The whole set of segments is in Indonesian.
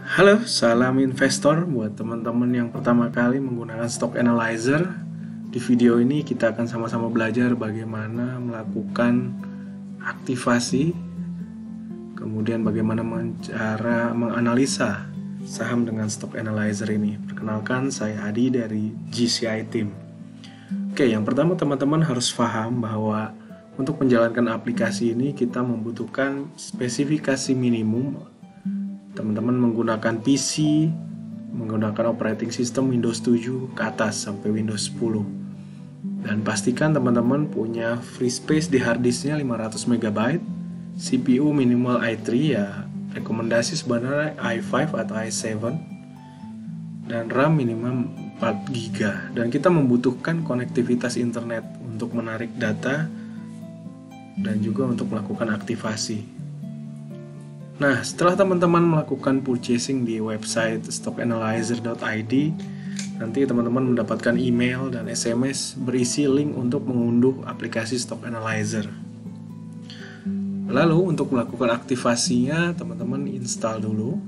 Halo, salam investor buat teman-teman yang pertama kali menggunakan stock analyzer. Di video ini kita akan sama-sama belajar bagaimana melakukan aktivasi, kemudian bagaimana cara menganalisa saham dengan stock analyzer ini. Perkenalkan, saya Adi dari GCI Team. Oke, yang pertama teman-teman harus paham bahwa untuk menjalankan aplikasi ini kita membutuhkan spesifikasi minimum. Teman-teman menggunakan PC, menggunakan operating system Windows 7 ke atas sampai Windows 10. Dan pastikan teman-teman punya free space di hard disknya 500 MB, CPU minimal i3 ya, rekomendasi sebenarnya i5 atau i7, dan RAM minimal 4 GB. Dan kita membutuhkan konektivitas internet untuk menarik data dan juga untuk melakukan aktivasi. Nah, setelah teman-teman melakukan purchasing di website stockanalyzer.id, nanti teman-teman mendapatkan email dan SMS berisi link untuk mengunduh aplikasi Stock Analyzer. Lalu untuk melakukan aktivasinya, teman-teman install dulu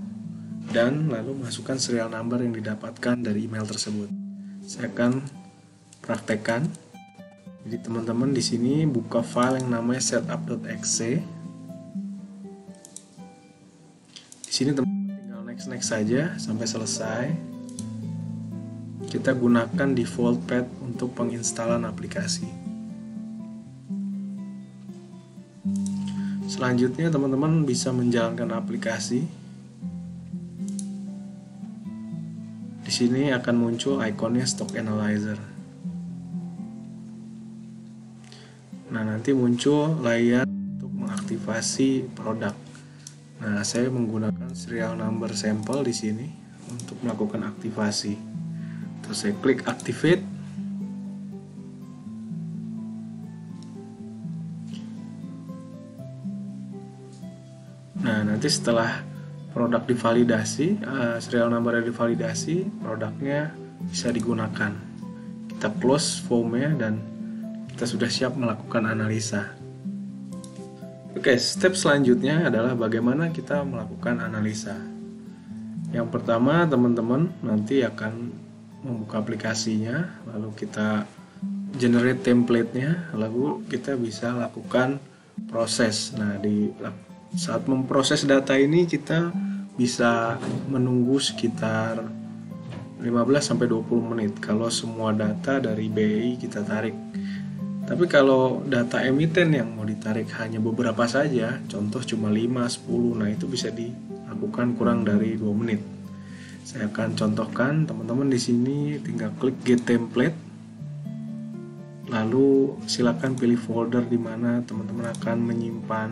dan lalu masukkan serial number yang didapatkan dari email tersebut. Saya akan praktekkan. Jadi teman-teman di sini buka file yang namanya setup.exe. Di sini teman-teman tinggal next saja sampai selesai. Kita gunakan default path untuk penginstalan aplikasi. Selanjutnya teman-teman bisa menjalankan aplikasi. Di sini akan muncul ikonnya Stock Analyzer. Nah, nanti muncul layar untuk mengaktifasi produk. Nah, saya menggunakan serial number sampel di sini untuk melakukan aktivasi. Terus saya klik activate. Nah, nanti setelah produk divalidasi, serial number divalidasi, produknya bisa digunakan. Kita close formnya dan kita sudah siap melakukan analisa. Oke, step selanjutnya adalah bagaimana kita melakukan analisa. Yang pertama, teman-teman nanti akan membuka aplikasinya, lalu kita generate template-nya, lalu kita bisa lakukan proses. Nah, di saat memproses data ini kita bisa menunggu sekitar 15-20 menit kalau semua data dari BI kita tarik. Tapi kalau data emiten yang mau ditarik hanya beberapa saja, contoh cuma 5-10, nah itu bisa dilakukan kurang dari 2 menit. Saya akan contohkan, teman-teman di sini tinggal klik get template. Lalu silakan pilih folder di mana teman-teman akan menyimpan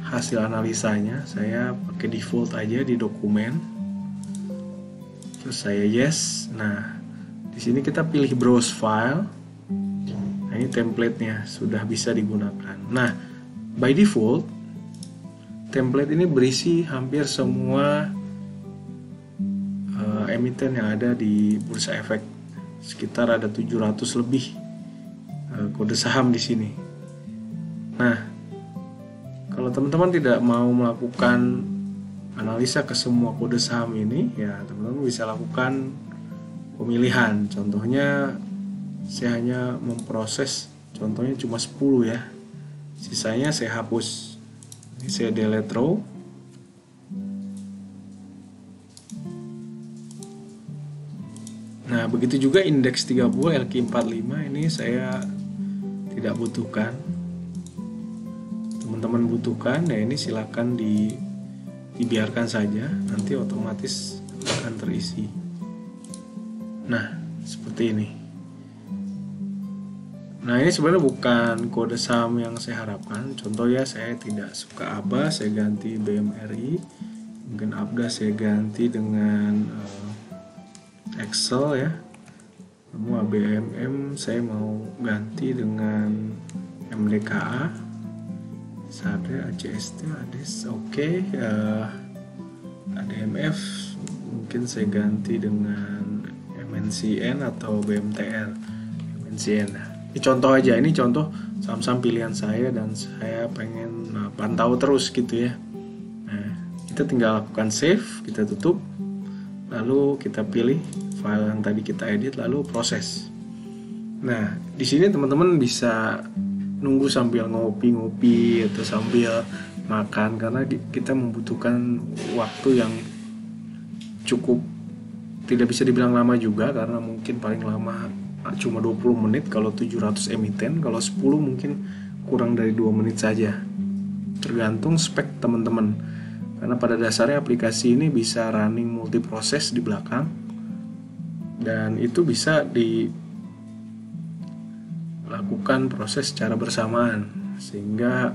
hasil analisanya. Saya pakai default aja di dokumen. Terus saya yes. Nah, di sini kita pilih browse file. Nah, ini template-nya sudah bisa digunakan. Nah, by default template ini berisi hampir semua emiten yang ada di Bursa Efek. Sekitar ada 700 lebih kode saham di sini. Nah, kalau teman-teman tidak mau melakukan analisa ke semua kode saham ini, ya teman-teman bisa lakukan pemilihan. Contohnya saya hanya memproses, contohnya cuma 10 ya, sisanya saya hapus. Ini saya delete row. Nah, begitu juga indeks 30 LQ45 ini saya tidak butuhkan. Teman-teman butuhkan, ya ini silakan dibiarkan saja, nanti otomatis akan terisi. Nah, seperti ini. Nah, ini sebenarnya bukan kode saham yang saya harapkan. Contoh ya, saya tidak suka ABA, saya ganti BMRI. Mungkin ABDA saya ganti dengan Excel ya. Lalu ABMM saya mau ganti dengan MDKA. SADE, ACST, ADES, oke. ADMF mungkin saya ganti dengan MNCN atau BMTR. MNCN. Ini contoh aja, ini contoh saham-saham pilihan saya dan saya pengen pantau terus gitu ya. Nah, kita tinggal lakukan save, kita tutup, lalu kita pilih file yang tadi kita edit, lalu proses. Nah, di sini teman-teman bisa nunggu sambil ngopi-ngopi atau sambil makan, karena kita membutuhkan waktu yang cukup, tidak bisa dibilang lama juga, karena mungkin paling lama cuma 20 menit kalau 700 emiten, kalau 10 mungkin kurang dari 2 menit saja, tergantung spek teman-teman. Karena pada dasarnya aplikasi ini bisa running multiproses di belakang, dan itu bisa dilakukan proses secara bersamaan, sehingga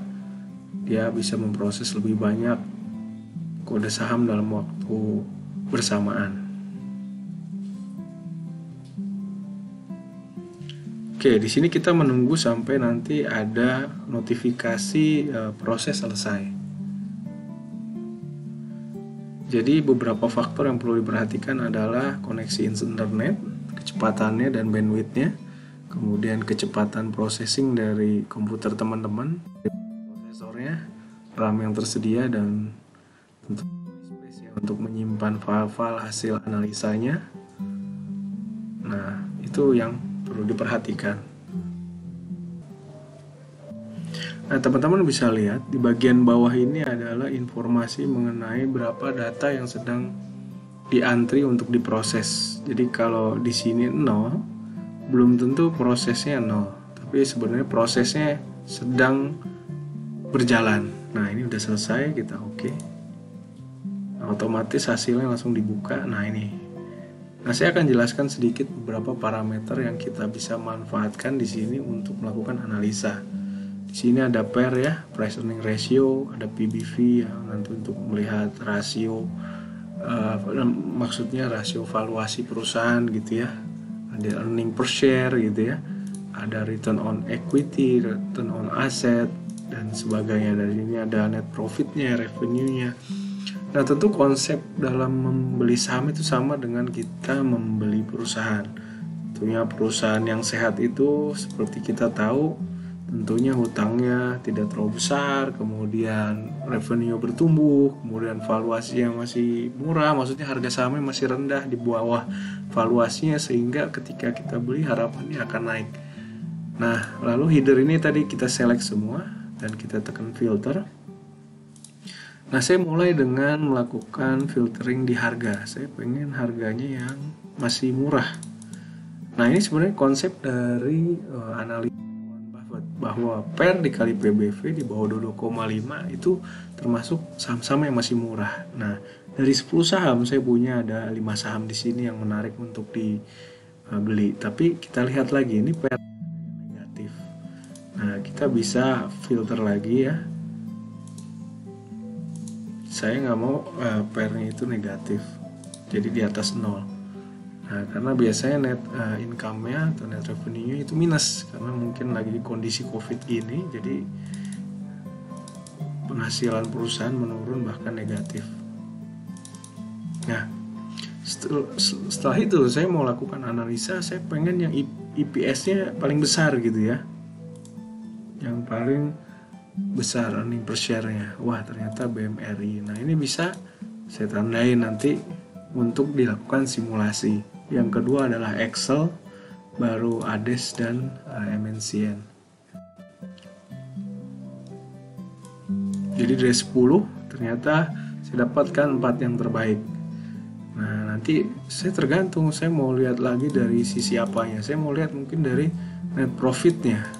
dia bisa memproses lebih banyak kode saham dalam waktu bersamaan. Oke, di sini kita menunggu sampai nanti ada notifikasi proses selesai. Jadi beberapa faktor yang perlu diperhatikan adalah koneksi internet, kecepatannya dan bandwidthnya, kemudian kecepatan processing dari komputer teman-teman, prosesornya, RAM yang tersedia, dan tentu space ya untuk menyimpan file-file hasil analisanya. Nah, itu yang perlu diperhatikan. Nah, teman-teman bisa lihat di bagian bawah ini adalah informasi mengenai berapa data yang sedang diantri untuk diproses. Jadi kalau di sini 0, belum tentu prosesnya 0, tapi sebenarnya prosesnya sedang berjalan. Nah, ini udah selesai, kita oke. Otomatis hasilnya langsung dibuka. Nah, ini. Nah, saya akan jelaskan sedikit beberapa parameter yang kita bisa manfaatkan di sini untuk melakukan analisa. Di sini ada PER ya, price earning ratio, ada PBV yang nanti untuk melihat rasio, maksudnya rasio valuasi perusahaan gitu ya. Ada earning per share gitu ya, ada return on equity, return on asset, dan sebagainya. Dari sini ada net profitnya, revenue-nya. Nah, tentu konsep dalam membeli saham itu sama dengan kita membeli perusahaan. Tentunya perusahaan yang sehat itu seperti kita tahu, tentunya hutangnya tidak terlalu besar, kemudian revenue bertumbuh, kemudian valuasi yang masih murah, maksudnya harga sahamnya masih rendah di bawah valuasinya, sehingga ketika kita beli harapannya akan naik. Nah, lalu header ini tadi kita select semua dan kita tekan filter. Nah, saya mulai dengan melakukan filtering di harga. Saya pengen harganya yang masih murah. Nah, ini sebenarnya konsep dari analisa bahwa PER dikali PBV di bawah 2,5 itu termasuk saham-saham yang masih murah. Nah, dari 10 saham saya punya ada 5 saham di sini yang menarik untuk dibeli. Tapi kita lihat lagi, ini PER negatif. Nah, kita bisa filter lagi ya. Saya nggak mau PER-nya itu negatif, jadi di atas 0. Nah, karena biasanya net income-nya atau net revenue-nya itu minus, karena mungkin lagi kondisi COVID gini, jadi penghasilan perusahaan menurun bahkan negatif. Nah, setelah itu saya mau lakukan analisa, saya pengen yang EPS-nya paling besar gitu ya, yang paling besar earning per share-nya. Wah, ternyata BMRI. Nah, ini bisa saya tandain nanti untuk dilakukan simulasi. Yang kedua adalah Excel, baru ADES dan MNCN. Jadi dari 10 ternyata saya dapatkan 4 yang terbaik. Nah, nanti saya tergantung, saya mau lihat lagi dari sisi apanya. Saya mau lihat mungkin dari net profitnya.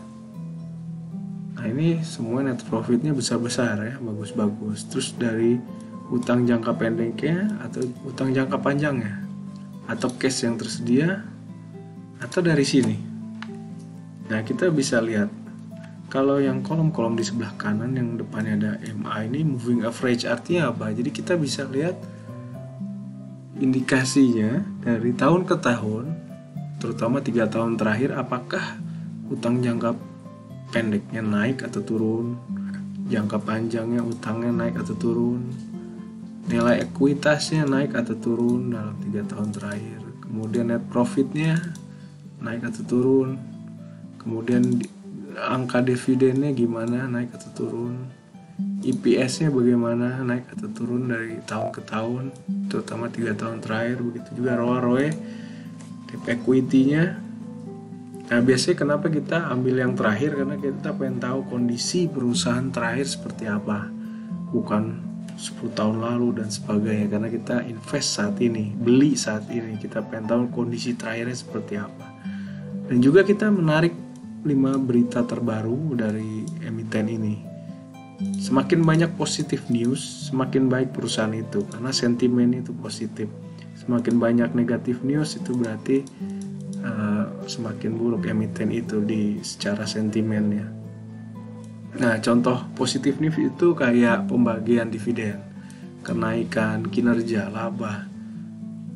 Nah, ini semua net profitnya besar-besar ya, bagus-bagus. Terus dari utang jangka pendeknya atau utang jangka panjangnya, atau cash yang tersedia, atau dari sini. Nah, kita bisa lihat kalau yang kolom-kolom di sebelah kanan yang depannya ada MA ini moving average, artinya apa? Jadi kita bisa lihat indikasinya dari tahun ke tahun, terutama 3 tahun terakhir, apakah utang jangka pendeknya naik atau turun, jangka panjangnya utangnya naik atau turun, nilai ekuitasnya naik atau turun dalam 3 tahun terakhir, kemudian net profitnya naik atau turun, kemudian angka dividennya gimana, naik atau turun. EPS-nya bagaimana, naik atau turun dari tahun ke tahun, terutama 3 tahun terakhir. Begitu juga ROA, debt equity-nya. Nah, biasanya kenapa kita ambil yang terakhir, karena kita pengen tahu kondisi perusahaan terakhir seperti apa, bukan 10 tahun lalu dan sebagainya, karena kita invest saat ini, beli saat ini, kita pengen tahu kondisi terakhirnya seperti apa. Dan juga kita menarik 5 berita terbaru dari emiten ini. Semakin banyak positif news, semakin baik perusahaan itu, karena sentimen itu positif. Semakin banyak negatif news, itu berarti semakin buruk emiten itu secara sentimennya. Nah, contoh positif news itu kayak pembagian dividen, kenaikan kinerja laba,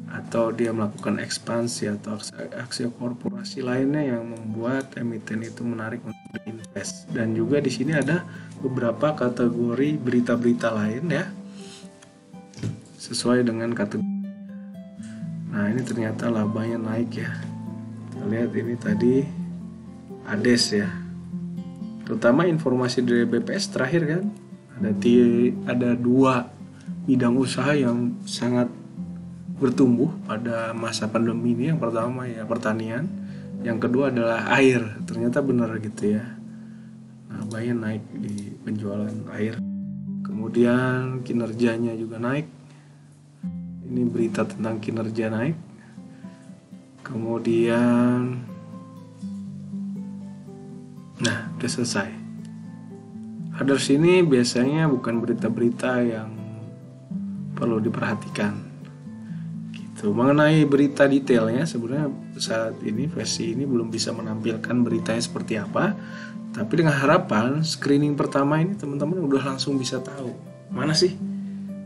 atau dia melakukan ekspansi atau aksi korporasi lainnya yang membuat emiten itu menarik untuk diinvest. Dan juga di sini ada beberapa kategori berita-berita lain ya, sesuai dengan kategori. Nah, ini ternyata labanya naik ya. Kita lihat ini tadi ADES ya, terutama informasi dari BPS terakhir kan, ada 2 bidang usaha yang sangat bertumbuh pada masa pandemi ini. Yang pertama ya pertanian, yang kedua adalah air. Ternyata benar gitu ya, labanya naik di penjualan air. Kemudian kinerjanya juga naik, ini berita tentang kinerja naik. Kemudian nah, udah selesai. Others ini biasanya bukan berita-berita yang perlu diperhatikan gitu. Mengenai berita detailnya, sebenarnya saat ini versi ini belum bisa menampilkan beritanya seperti apa, tapi dengan harapan screening pertama ini teman-teman udah langsung bisa tahu mana sih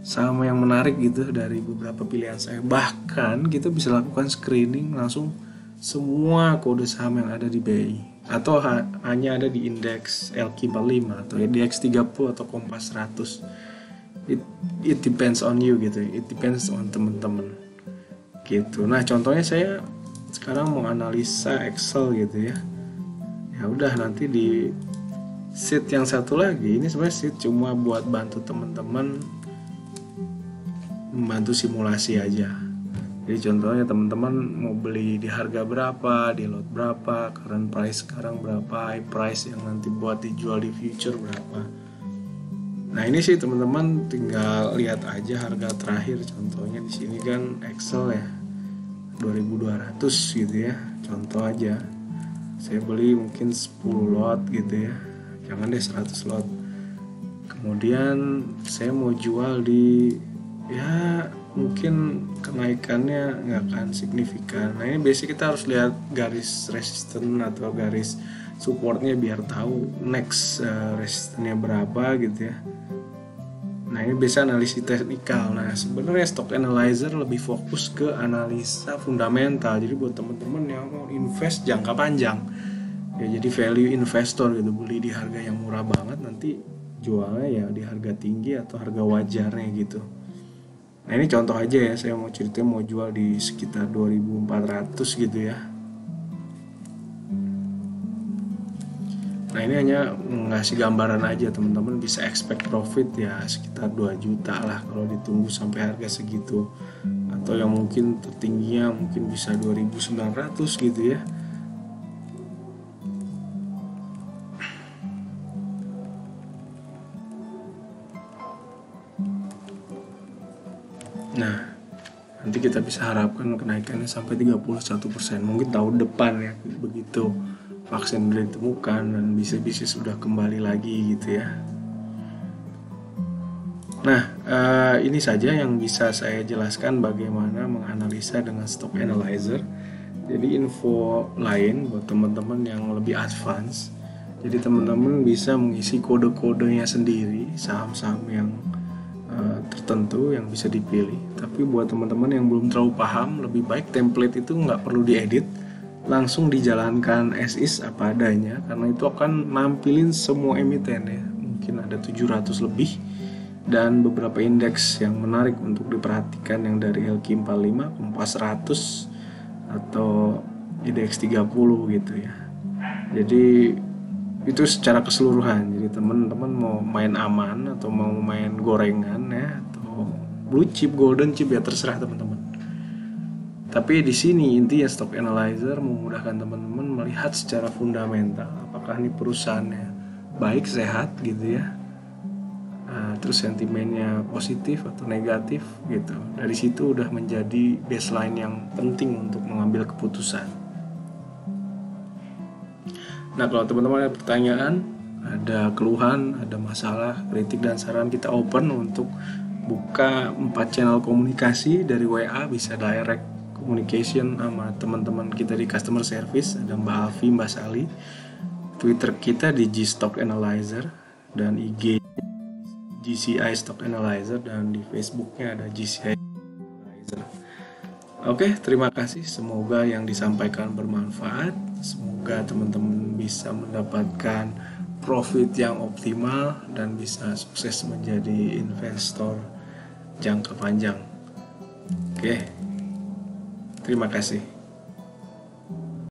saham yang menarik gitu dari beberapa pilihan saya. Bahkan kita bisa lakukan screening langsung semua kode saham yang ada di BI, atau hanya ada di indeks LQ45 atau indeks 30 atau Kompas 100. It depends on you gitu, it depends on teman-teman gitu. Nah, contohnya saya sekarang mau analisa Excel gitu ya. Ya udah, nanti di sheet yang satu lagi, ini sebenarnya sheet cuma buat bantu teman-teman membantu simulasi aja. Jadi contohnya teman-teman mau beli di harga berapa, di lot berapa, current price sekarang berapa, high price yang nanti buat dijual di future berapa. Nah, ini sih teman-teman tinggal lihat aja harga terakhir. Contohnya di sini kan Excel ya 2200 gitu ya. Contoh aja. Saya beli mungkin 10 lot gitu ya. Jangan deh 100 lot. Kemudian saya mau jual di ya mungkin kenaikannya nggak akan signifikan. Nah, ini biasanya kita harus lihat garis resisten atau garis supportnya biar tahu next resistennya berapa gitu ya. Nah, ini biasa analisis teknikal. Nah, sebenarnya stock analyzer lebih fokus ke analisa fundamental. Jadi buat teman-teman yang mau invest jangka panjang ya, jadi value investor gitu, beli di harga yang murah banget, nanti jualnya ya di harga tinggi atau harga wajarnya gitu. Nah, ini contoh aja ya, saya mau cerita mau jual di sekitar 2400 gitu ya. Nah, ini hanya ngasih gambaran aja, teman-teman bisa expect profit ya sekitar 2 juta lah kalau ditunggu sampai harga segitu. Atau yang mungkin tertingginya mungkin bisa 2900 gitu ya. Nah, nanti kita bisa harapkan kenaikannya sampai 31%, mungkin tahun depan ya, begitu vaksin sudah ditemukan dan bisnis sudah kembali lagi gitu ya. Nah, ini saja yang bisa saya jelaskan bagaimana menganalisa dengan stock analyzer. Jadi info lain buat teman-teman yang lebih advance, jadi teman-teman bisa mengisi kode-kodenya sendiri, saham-saham yang tertentu yang bisa dipilih. Tapi buat teman-teman yang belum terlalu paham, lebih baik template itu nggak perlu diedit, langsung dijalankan as is apa adanya, karena itu akan nampilin semua emiten ya, mungkin ada 700 lebih, dan beberapa indeks yang menarik untuk diperhatikan yang dari LQ45, Kompas 100 atau indeks 30 gitu ya. Jadi Itu secara keseluruhan. Jadi teman-teman mau main aman atau mau main gorengan ya, atau blue chip, golden chip, ya terserah teman-teman. Tapi di sini intinya stock analyzer memudahkan teman-teman melihat secara fundamental apakah ini perusahaannya baik, sehat gitu ya. Nah, terus sentimennya positif atau negatif gitu. Dari situ udah menjadi baseline yang penting untuk mengambil keputusan. Nah, kalau teman-teman ada pertanyaan, ada keluhan, ada masalah, kritik dan saran, kita open untuk buka 4 channel komunikasi. Dari WA bisa direct communication sama teman-teman kita di customer service, ada Mbak Alfi, Mbak Sali. Twitter kita di G-Stock Analyzer, dan IG GCI Stock Analyzer, dan di Facebooknya ada GCI Analyzer. Oke, terima kasih. Semoga yang disampaikan bermanfaat. Semoga teman-teman bisa mendapatkan profit yang optimal dan bisa sukses menjadi investor jangka panjang. Oke, terima kasih.